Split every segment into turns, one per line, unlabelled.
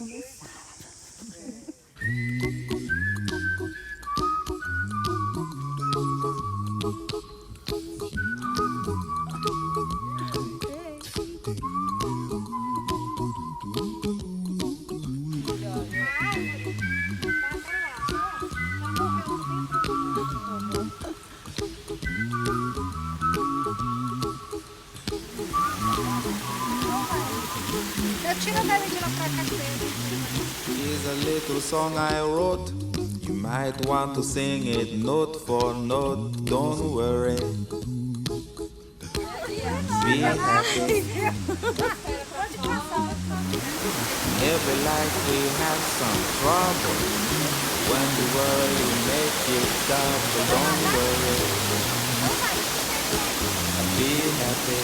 começar. Eu tiro dela de lá pra cá.
Here's a little song I wrote. You might want to sing it note for note. Don't worry. Be happy. Every life we have some trouble. When the world will make it double. Don't worry. Be happy.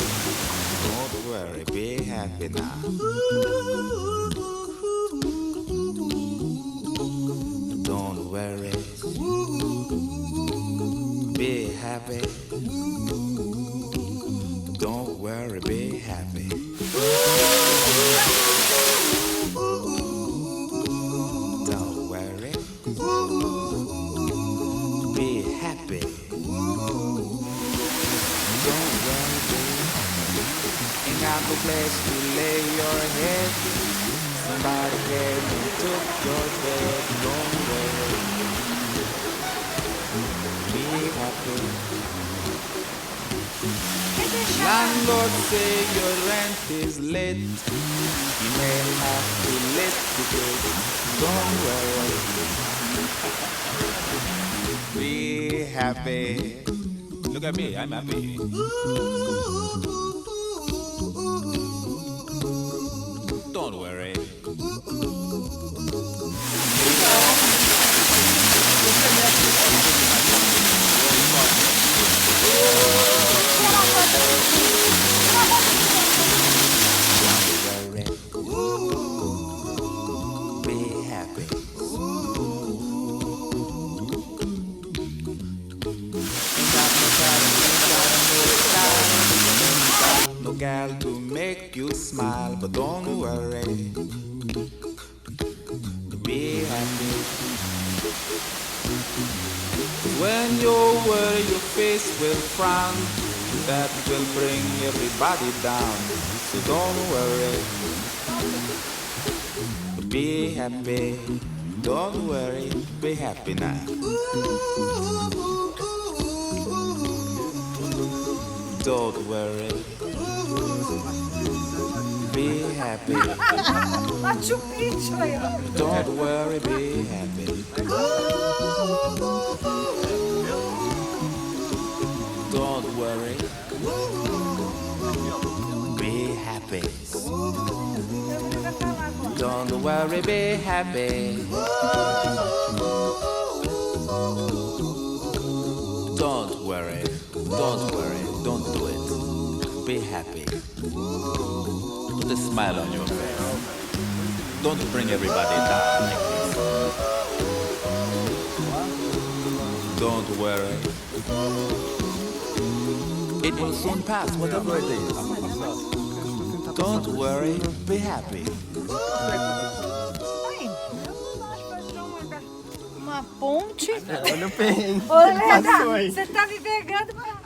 Don't worry. Be happy now. Don't worry. Be happy. Don't worry, be happy. Don't worry. Be happy. Don't worry, be happy. Ain't got no place to lay your head. Somebody came and took your bed. Don't worry. Be happy. Landlord say your rent is late. You may have to litigate. Don't worry. Be happy. Look at me, I'm happy. Don't worry. Be happy. No gal to make you smile, but don't worry. Be happy. When you worry, your face will frown. That will bring everybody down. So don't worry. Be happy. Don't worry. Be happy now. Don't worry. Be happy.
Machu Picchu aí, ó.
Don't worry. Be happy. Don't worry. Be happy. Don't worry, be happy. Don't worry. Don't worry. Don't do it. Be happy. Put a smile on your face. Don't bring everybody down. Don't worry. It will soon pass, whatever it is. Don't worry, be happy.
Uma ponte.
Olha o perrengue.
Ô, Leda, você tá me pegando pra